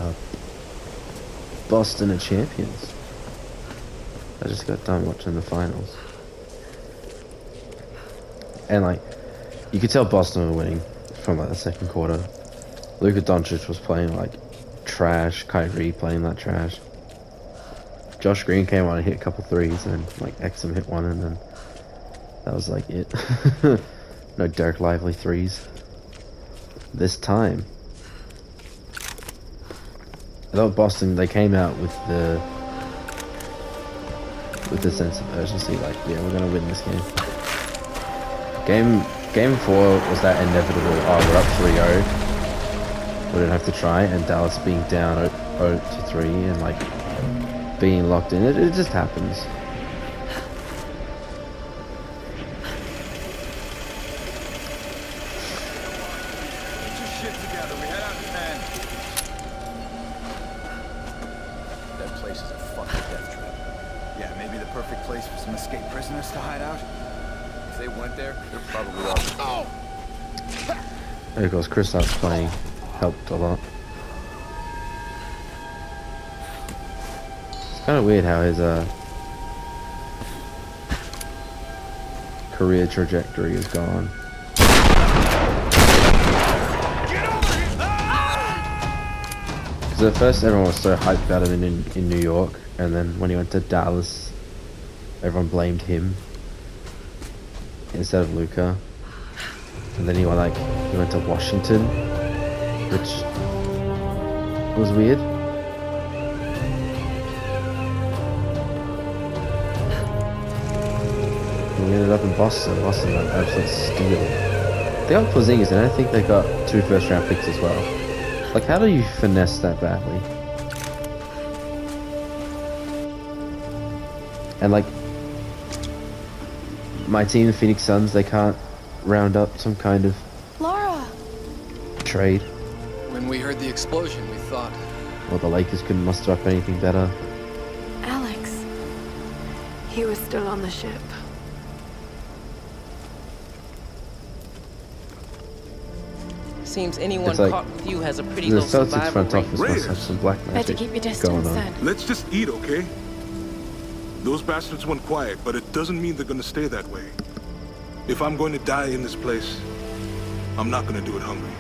uh, Boston are champions. I just got done watching the finals. And like, you could tell Boston were winning from like the second quarter. Luka Doncic was playing like trash. Kyrie playing like trash. Josh Green came on and hit a couple threes, and like Exum hit one, and then that was like it. No Derek Lively threes. This time, I thought Boston, they came out with the sense of urgency, like, yeah, we're gonna win this game. Game 4 was that inevitable, oh, we're up 3-0. We don't have to try, and Dallas being down 0-3 and like being locked in. It just happens. Get your shit together. We head out in 10. That place is a fucking death trap. Yeah, maybe the perfect place for some escaped prisoners to hide out. If they went there, they're probably all. There goes Kristaps playing. Helped a lot. It's kind of weird how his career trajectory has gone. Because at first everyone was so hyped about him in New York, and then when he went to Dallas, everyone blamed him instead of Luka. And then he went to Washington, which was weird. And we ended up in Boston. Boston got an absolute steal. They got Porzingis, and I think they got 2 first-round picks as well. Like, how do you finesse that badly? And like, my team, the Phoenix Suns, they can't round up some kind of Laura! trade. When we heard the explosion, we thought... Well, the Lakers couldn't muster up anything better. Alex. He was still on the ship. Seems anyone It's like caught with you has a pretty the low Celtics survival front rate. office must have some black Better magic keep your going distance on. then. Let's just eat, okay? Those bastards went quiet, but it doesn't mean they're gonna stay that way. If I'm going to die in this place, I'm not gonna do it hungry.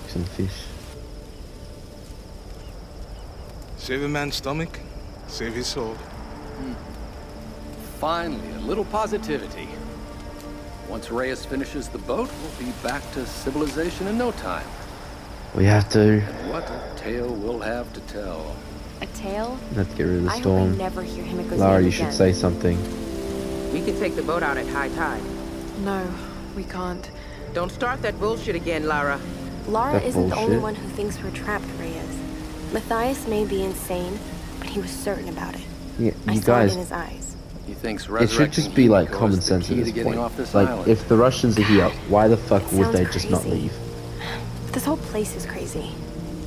Some fish. Save a man's stomach, save his soul. Finally, a little positivity. Once Reyes finishes the boat, we'll be back to civilization in no time. We have to. And what a tale we'll have to tell. A tail? Let's get rid of the I hope I storm. never hear him at Lara, you again. should say something. We can take the boat out at high tide. No, we can't. Don't start that bullshit again, Lara. Lara That isn't the only bullshit. one who thinks we're trapped, Reyes. Matthias may be insane, but he was certain about it. Yeah, I you saw it guys, in his eyes. He thinks it should resurrecting just be like Himiko common is the sense key at to this getting point. off this Like, island. if the Russians are here, why the fuck would Sounds they just not crazy. leave? This whole place is crazy.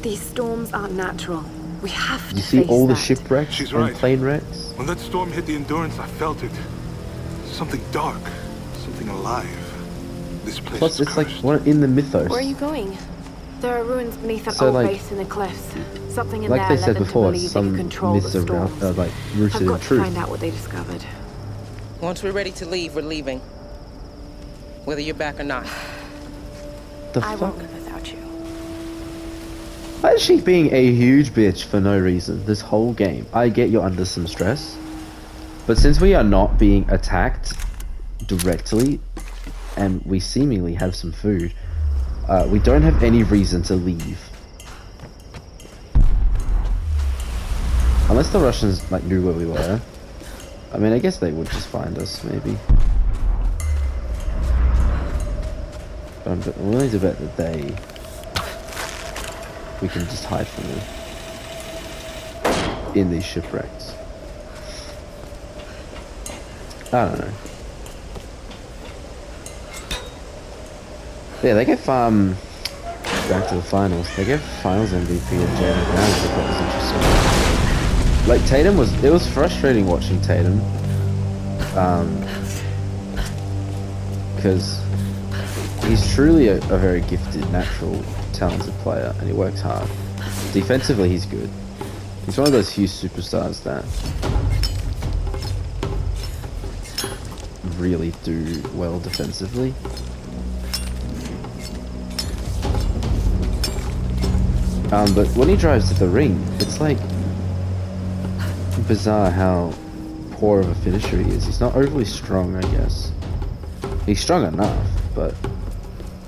These storms aren't natural. We have to You see face all the that. shipwrecks She's and right. plane wrecks? When that storm hit the Endurance, I felt it. Something dark, something alive. This place Plus, is it's like cursed. one in the mythos. Where are you going? There are ruins beneath an So, old like- base in the cliffs. Something in Like there they led said them before, to believe they some could control myths the are storms. like rooted I've in got to truth. find out what they discovered. Once we're ready to leave, we're leaving. Whether you're back or not. The I fuck? won't live without you. Why is she being a huge bitch for no reason this whole game? I get you're under some stress, but since we are not being attacked directly, and we seemingly have some food, we don't have any reason to leave. Unless the Russians like knew where we were. I mean, I guess they would just find us, maybe. But I'm willing to bet that we can just hide from them in these shipwrecks. I don't know. Yeah, they gave back to the finals. They gave finals MVP to Jaylen Brown, which I thought was interesting. Like Tatum it was frustrating watching Tatum, because he's truly a very gifted natural talented player and he works hard. Defensively, he's good. He's one of those few superstars that really do well defensively. But when he drives to the ring, it's like bizarre how poor of a finisher he is. He's not overly strong, I guess. He's strong enough, but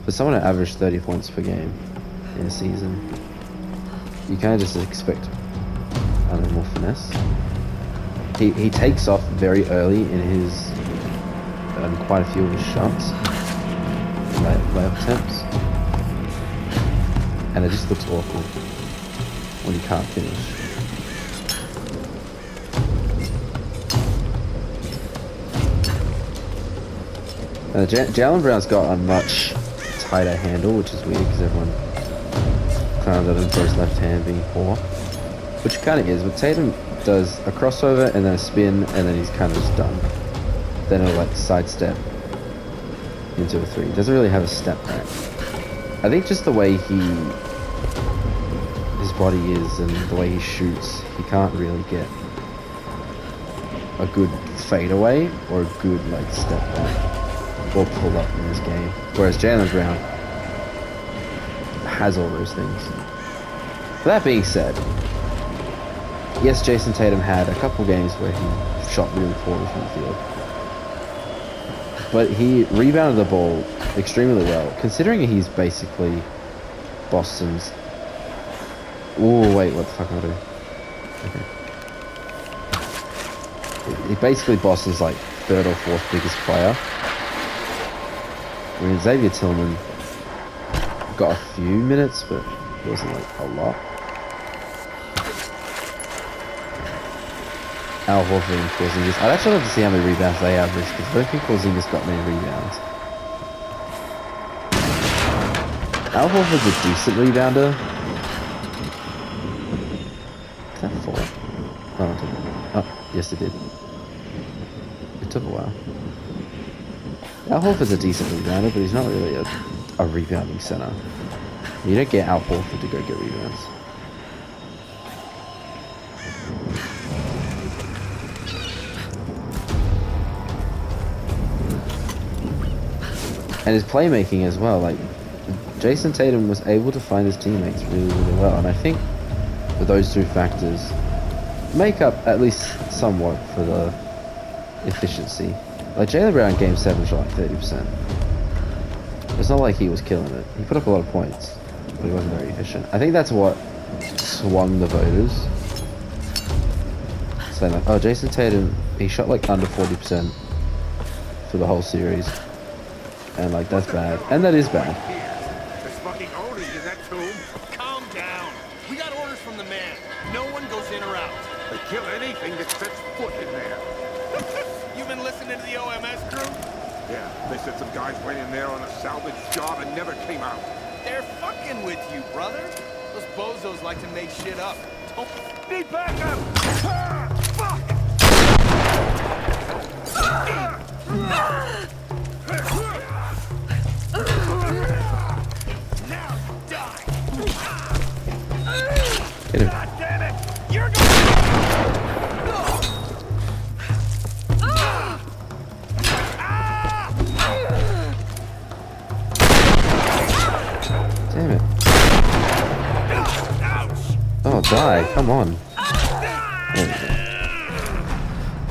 for someone to average 30 points per game in a season, you kind of just expect, I don't know, more finesse. He takes off very early in his quite a few of his shots, layup attempts, and it just looks awful when you can't finish. Jaylen Brown's got a much tighter handle, which is weird because everyone clowns at him for his left hand being poor, which kind of is. But Tatum does a crossover and then a spin, and then he's kind of just done. Then he'll like sidestep into a three. He doesn't really have a step back. I think just the way his body is and the way he shoots, he can't really get a good fadeaway or a good like step back or pull up in this game. Whereas Jaylen Brown has all those things. That being said, yes, Jason Tatum had a couple games where he shot really poorly from the field. But he rebounded the ball extremely well, considering he's basically Boston's... Oh, wait, what the fuck am I doing? Okay. He's basically Boston's like third or fourth biggest player. I mean, Xavier Tillman got a few minutes, but it wasn't like a lot. Al Horford and Porzingis. I'd actually love to see how many rebounds they average, because I don't think Porzingis got many rebounds. Al Horford's a decent rebounder. Is that 4? Oh, it didn't. Oh, yes it did. It took a while. Al Horford's a decent rebounder, but he's not really a rebounding center. You don't get Al Horford to go get rebounds. And his playmaking as well, like, Jason Tatum was able to find his teammates really, really well, and I think that those two factors make up at least somewhat for the efficiency. Like, Jaylen Brown Game 7 shot like 30%. It's not like he was killing it. He put up a lot of points, but he wasn't very efficient. I think that's what swung the voters. Saying like, oh, Jason Tatum, he shot like under 40% for the whole series. And like, that's bad. And that is bad. There's fucking orders in that tomb. Calm down. We got orders from the man. No one goes in or out. They kill anything that sets foot in there. You been listening to the OMS crew? Yeah, they said some guys went in there on a salvage job and never came out. They're fucking with you, brother. Those bozos like to make shit up. Don't... Need backup! Fuck! Now die! Hit him. God damn it! You're going... Damn it. Oh, die. Come on.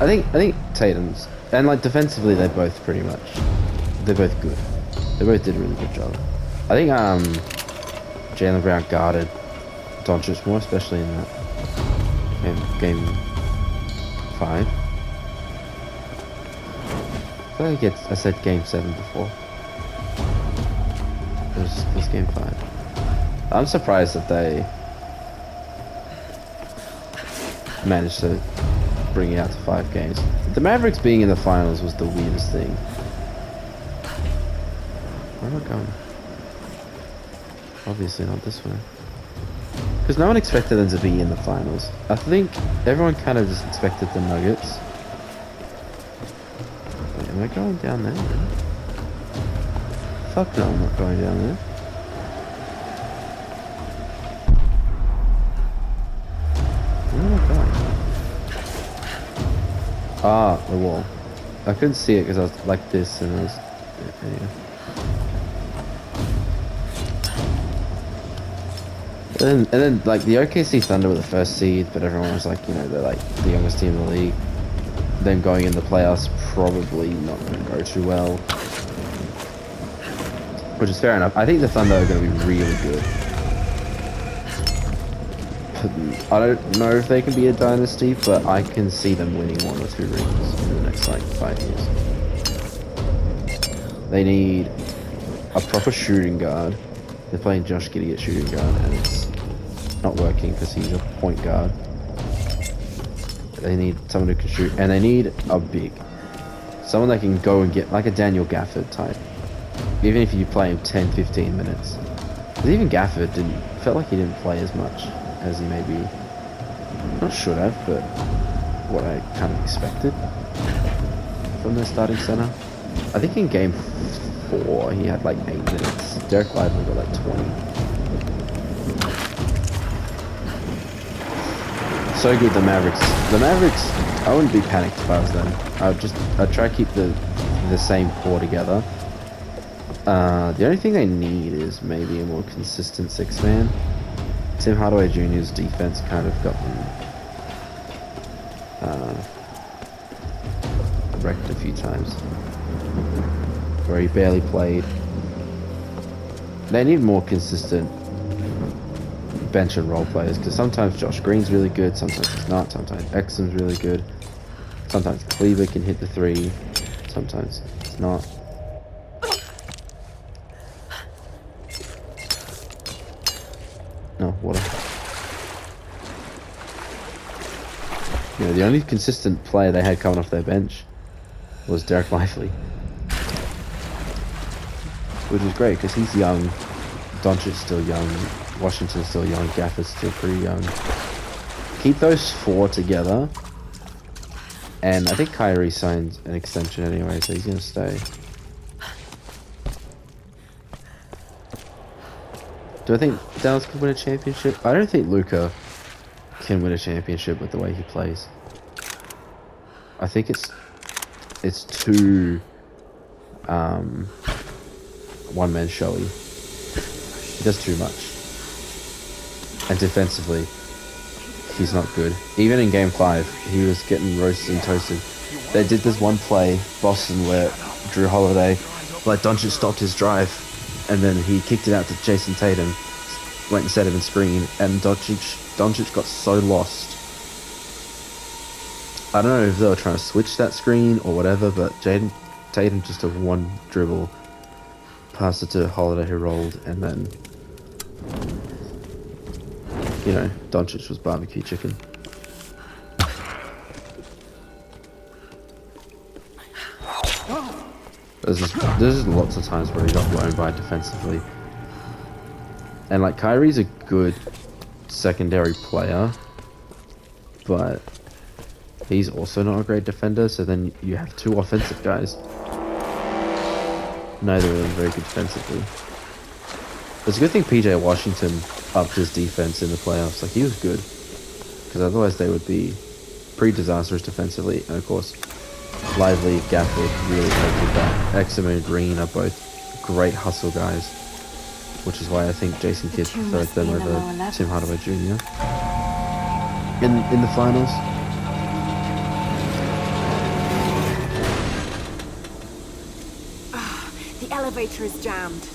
I think Tatum's, and like defensively they're both pretty much, they're both good. They both did a really good job. I think Jaylen Brown guarded Doncic more, especially in that game 5. I feel like I said game 7 before. It was game 5. I'm surprised that they managed to bring it out to 5 games. The Mavericks being in the finals was the weirdest thing. Where am I going? Obviously not this way. Because no one expected them to be in the finals. I think everyone kind of just expected the Nuggets. Wait, am I going down there? Fuck no, I'm not going down there. Ah, the wall. I couldn't see it because I was like this and it was... Yeah. And then, like, the OKC Thunder were the first seed, but everyone was like, you know, they're like the youngest team in the league. Them going in the playoffs probably not going to go too well. Which is fair enough. I think the Thunder are going to be really good. I don't know if they can be a dynasty, but I can see them winning 1 or 2 rings in the next, like, 5 years. They need a proper shooting guard. They're playing Josh Giddey at shooting guard, and it's not working because he's a point guard. They need someone who can shoot, and they need a big. Someone that can go and get, like a Daniel Gafford type. Even if you play him 10-15 minutes. Because even Gafford felt like he didn't play as much as he maybe, not should have, but what I kind of expected from their starting center. I think in game 4 he had like 8 minutes. Derek Lively got like 20. So good, the Mavericks. The Mavericks, I wouldn't be panicked if I was them. I'd try to keep the same core together. The only thing they need is maybe a more consistent 6-man. Tim Hardaway Jr.'s defense kind of got them wrecked a few times, where he barely played. They need more consistent bench and role players, because sometimes Josh Green's really good, sometimes he's not, sometimes Exum's really good, sometimes Cleaver can hit the 3, sometimes it's not. No, water. You know, the only consistent player they had coming off their bench was Derek Lively. Which is great, because he's young, Doncic's still young, Washington's still young, Gafford's still pretty young. Keep those 4 together, and I think Kyrie signed an extension anyway, so he's going to stay. Do I think Dallas could win a championship? I don't think Luka can win a championship with the way he plays. I think it's too one-man showy. He does too much. And defensively, he's not good. Even in game 5, he was getting roasted and toasted. They did this one play, Boston, where Drew Holiday, like Doncic stopped his drive, and then he kicked it out to Jason Tatum, went and set him in screen, and Doncic got so lost. I don't know if they were trying to switch that screen or whatever, but Tatum just took one dribble, passed it to Holiday who rolled, and then, you know, Doncic was barbecue chicken. There's just lots of times where he got blown by defensively. And like Kyrie's a good secondary player, but he's also not a great defender, so then you have 2 offensive guys. Neither of them very good defensively. It's a good thing PJ Washington upped his defense in the playoffs. Like, he was good, because otherwise they would be pretty disastrous defensively. And of course, Lively, Gafford really helped with that. Exum and Green are both great hustle guys, which is why I think Jason Kidd preferred them over Tim Hardaway Jr. in the finals. The elevator is jammed.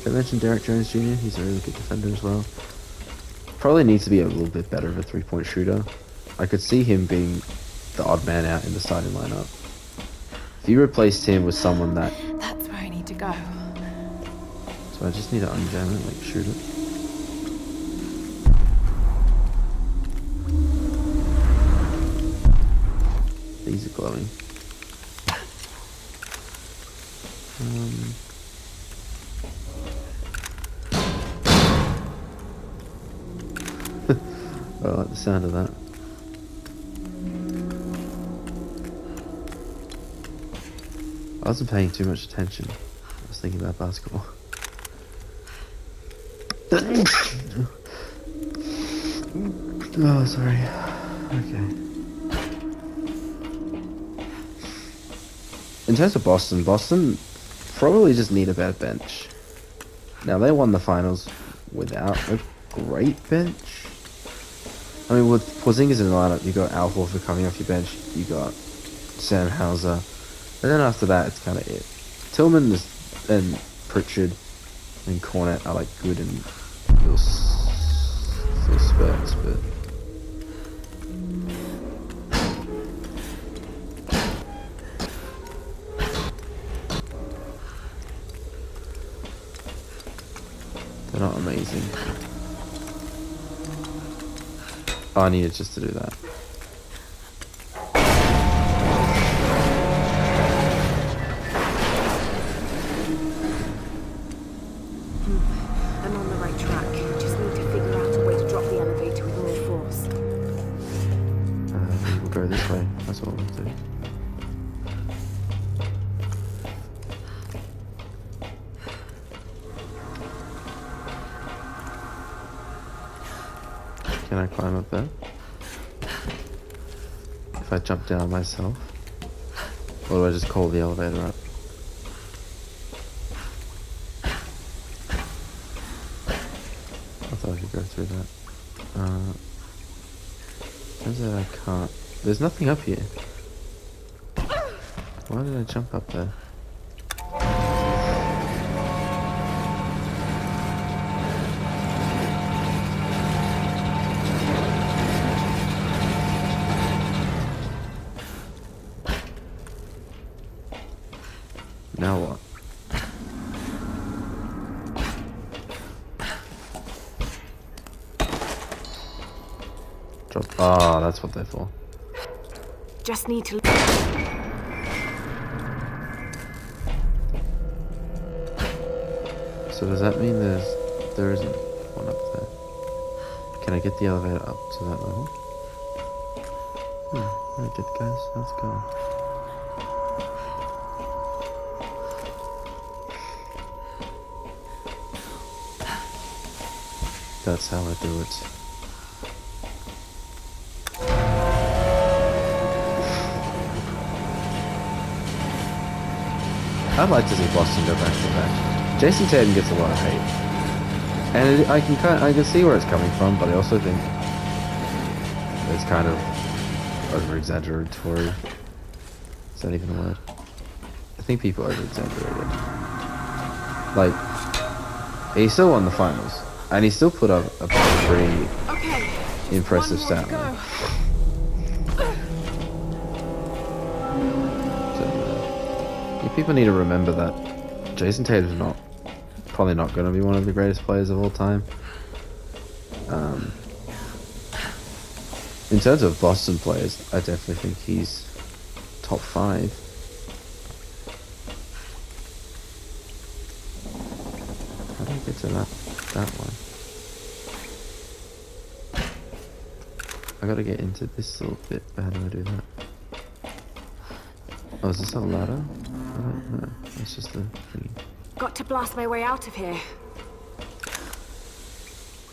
Did I mention Derek Jones Jr.? He's a really good defender as well. Probably needs to be a little bit better of a 3-point shooter. I could see him being the odd man out in the starting lineup. If you replaced him with someone that... That's where I need to go. So I just need to unjam it, like shoot it. These are glowing. I like the sound of that. I wasn't paying too much attention. I was thinking about basketball. Oh, sorry. Okay. in terms of Boston, Boston probably just need a better bench. Now, they won the finals without a great bench. I mean, with Porzingis in the lineup, you got Al Horford coming off your bench, you got Sam Hauser, and then after that, it's kind of it. Tillman and Pritchard and Cornet are like good in those spurts, but they're not amazing. Oh, I needed just to do that. I'm on the right track. Just need to figure out a way to drop the elevator with more force. We'll go this way. That's what we'll do. Can I climb up there? If I jump down myself? Or do I just call the elevator up? I thought I could go through that. Turns out I can't. There's nothing up here. Why did I jump up there? Now what? Drop. Ah, that's what they're for. Just need to... So does that mean there isn't one up there? Can I get the elevator up to that level? Very good, guys. Let's go. That's how I do it. I'd like to see Boston go back to back. Jason Tatum gets a lot of hate, and I can see where it's coming from, but I also think it's kind of over-exaggeratory. Is that even a word? I think people over-exaggerate it. Like, he still won the finals, and he still put up a pretty impressive stat line. People need to remember that Jason Tatum's probably not going to be one of the greatest players of all time. In terms of Boston players, I definitely think he's top 5. How do I get to that one? I gotta get into this little bit, but how do I do that? Oh, is this a ladder? I don't know. It's just a thingy. Got to blast my way out of here.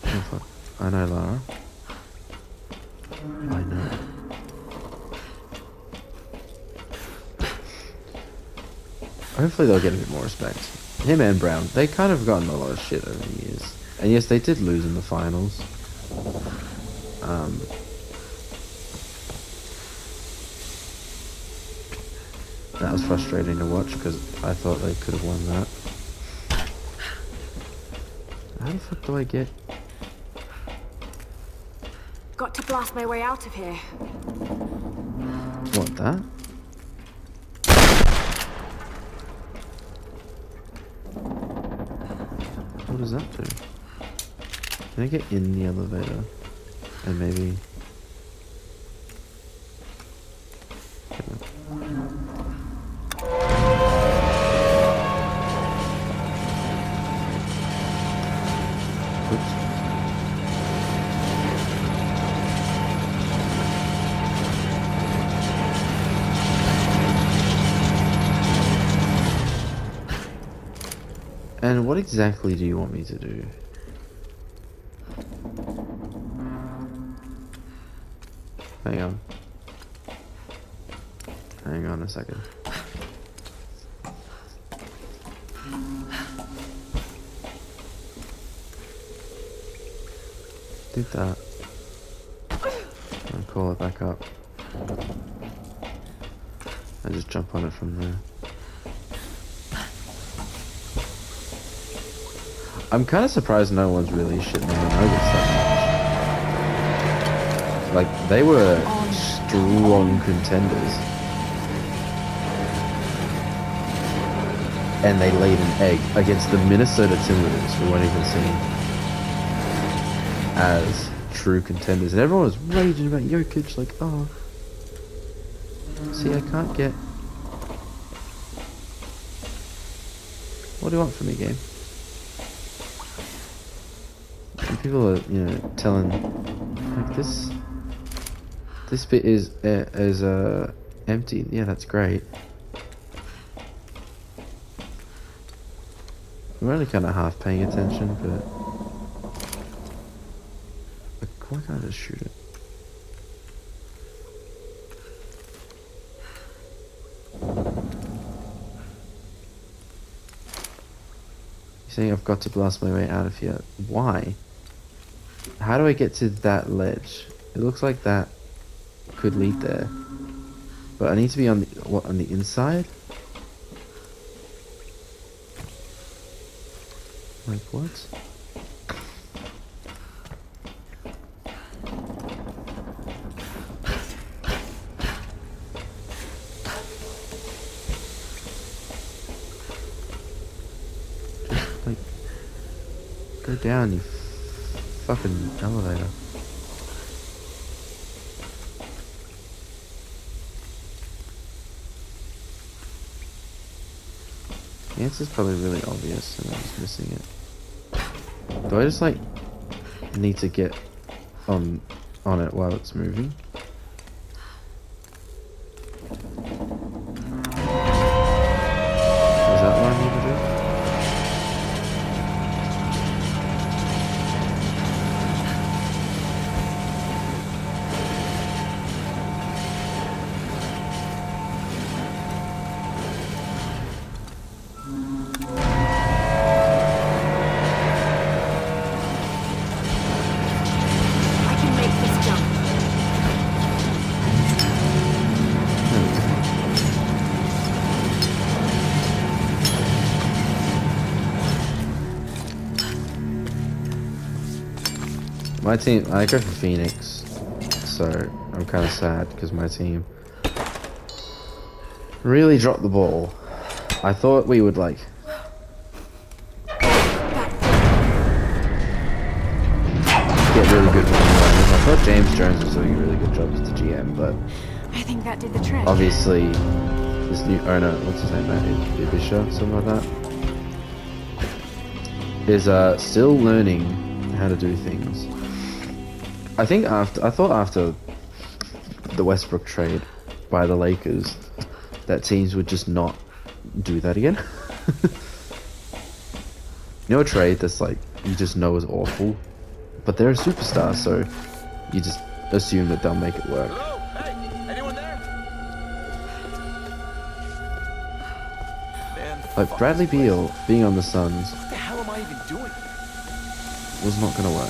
Oh, fuck. I know, Lara. I know. Hopefully they'll get a bit more respect. Him and Brown, they kind of gotten a lot of shit over the years. And yes, they did lose in the finals. That was frustrating to watch because I thought they could have won that. How the fuck do I get? Got to blast my way out of here. What, that? What does that do? Can I get in the elevator? And maybe... And what exactly do you want me to do? Hang on. Hang on a second. Did that. And call it back up. I just jump on it from there. I'm kind of surprised no one's really shitting on the Nuggets that much. Like, they were strong contenders. And they laid an egg against the Minnesota Timberwolves, who weren't even seen as true contenders. And everyone was raging about Jokic, like, oh, see, I can't get... What do you want from me, game? And people are, you know, telling, like, this bit is empty. Yeah, that's great. I'm only kind of half paying attention, but why can't I just shoot it? You're saying I've got to blast my way out of here. Why? How do I get to that ledge? It looks like that could lead there. But I need to be on the, what, on the inside? Like what? Just like go down, you fucking elevator. The answer's probably really obvious and I'm just missing it. Do I just like need to get on it while it's moving? Is that what I need to do? I can make this jump. My team, I go for Phoenix, so I'm kind of sad because my team really dropped the ball. I thought we would like get really good with the environment. I thought James Jones was doing a really good job as the GM, but I think that did the trick. obviously this new owner, what's his name, Ibisha, something like that, is still learning how to do things. I thought after the Westbrook trade by the Lakers that teams would just not do that again. You know, a trade that's like you just know is awful, but they're a superstar, so you just assume that they'll make it work. Hello? Hey, anyone there? Man, Like Bradley Beal being on the Suns what the hell am I even doing? was not gonna work.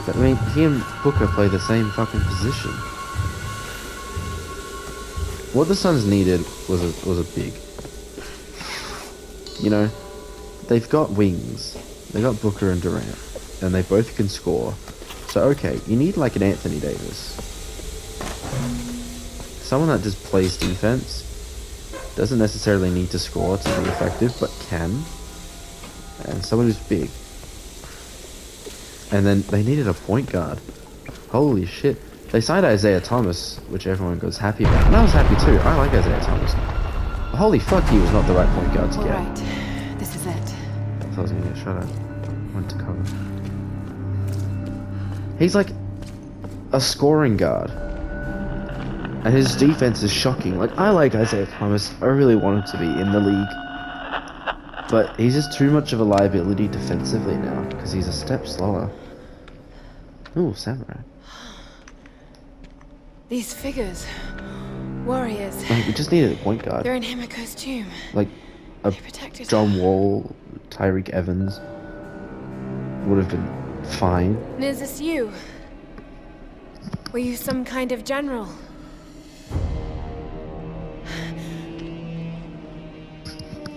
But I mean, he and Booker play the same fucking position. What the Suns needed was a big. You know, they've got wings. They got Booker and Durant, and they both can score. So okay, you need like an Anthony Davis, someone that just plays defense, doesn't necessarily need to score to be effective, but can, and someone who's big. And then they needed a point guard. Holy shit. They signed Isaiah Thomas, which everyone goes happy about. And I was happy too. I like Isaiah Thomas. But holy fuck, he was not the right point guard to get. Alright, this is it. I thought I was gonna get shot at. Went to cover. He's like a scoring guard. And his defense is shocking. Like, I like Isaiah Thomas. I really want him to be in the league. But he's just too much of a liability defensively now, because he's a step slower. Ooh, samurai. These figures. Warriors. Like, we just needed a point guard. They're in Himiko's tomb. Like, a They protected John Wall, Tyreek Evans would have been fine. And is this you? Were you some kind of general?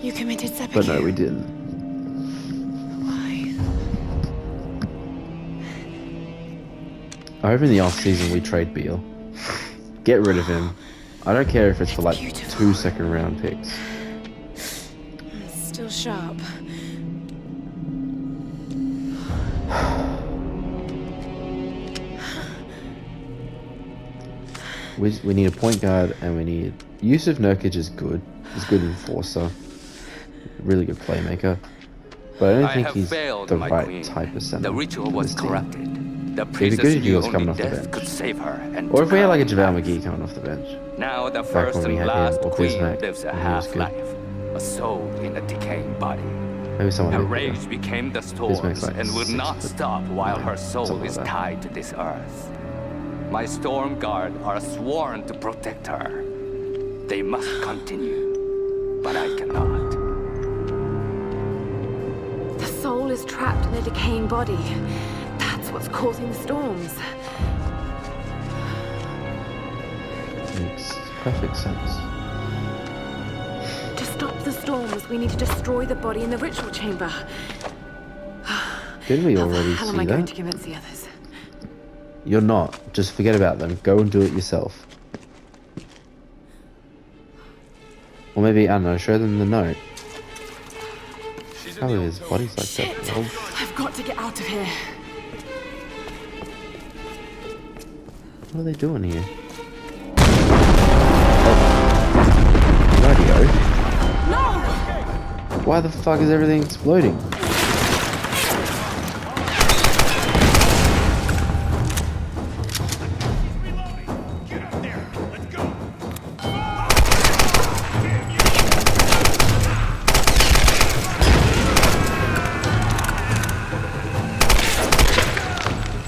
You committed seppuku. But no, we didn't. Why? I hope in the off-season we trade Beal. Get rid of him. I don't care if it's for like Beautiful. 2 second-round picks. Still sharp. We need a point guard, and we need... Yusuf Nurkic is good. He's a good enforcer. Really good playmaker. But I don't think he's the right type of center. The ritual for was this team. corrupted. The It'd be priestess good if he knew was coming only off the death bench. could save her. And Or if we had like a took JaVale her McGee coming off the bench. Now the Back first when we and had him, last or queen Bismack, lives a when he was good. half-life, a soul in a decaying body. Maybe someone Her did better. rage became the storms Bismack's like and would 6 not foot stop while 9, her soul something is like that. tied to this earth. My storm guard are sworn to protect her. They must continue, but I cannot. The soul is trapped in a decaying body. That's what's causing the storms. Makes perfect sense. To stop the storms, we need to destroy the body in the ritual chamber. Didn't we How already the hell am see I going that? to convince the others? You're not. Just forget about them. Go and do it yourself. Or maybe, I don't know, show them the note. She's in How the are old his tomb. bodies like Shit! that? Oh, I've got to get out of here. what are they doing here? Oh. Radio. No! Why the fuck is everything exploding? Get up there. Let's go.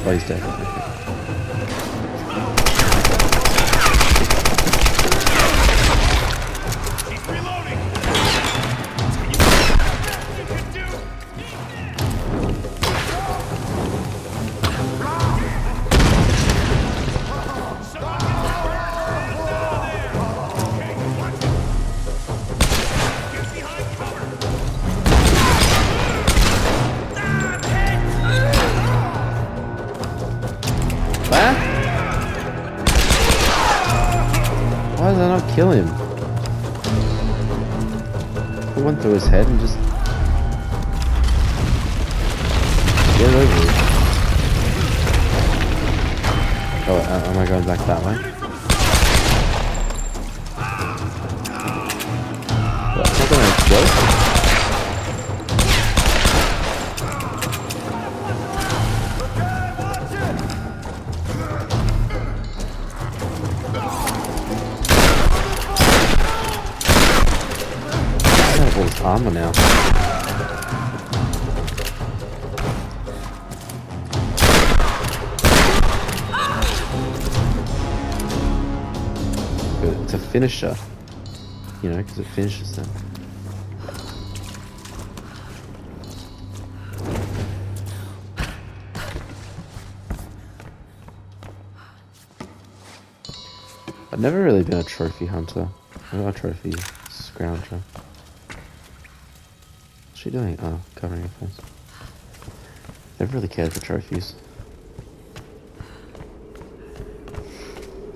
Oh, he's dead. She's reloading. You can do. What? Why did I not kill him? I went through his head and just... Get it over with. Oh, am I going back that way? What, it's not gonna explode? I have all this armor now. But it's a finisher, you know, because it finishes them. I've never really been a trophy hunter. I'm not a trophy scrounger. What's she doing? Oh, covering her face. Never really cared for trophies.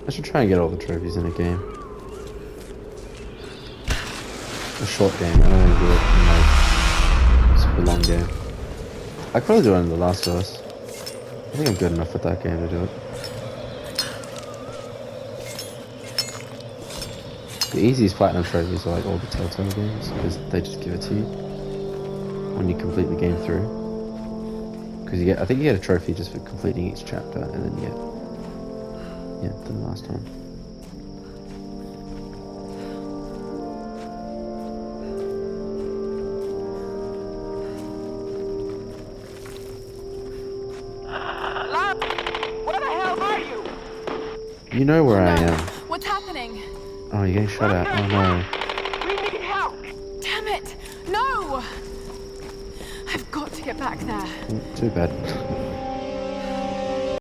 I should try and get all the trophies in a game. A short game, I don't want to do it in like a super long game. I could probably do it in The Last of Us. I think I'm good enough with that game to do it. The easiest platinum trophies are like all the Telltale games, because they just give it to you when you complete the game through. Because you get, I think you get a trophy just for completing each chapter, and then you get, yeah, the last one. You know where I am. What's happening? Oh, you're getting shot at. Oh no. We need help! Damn it! No! I've got to get back there. Too bad.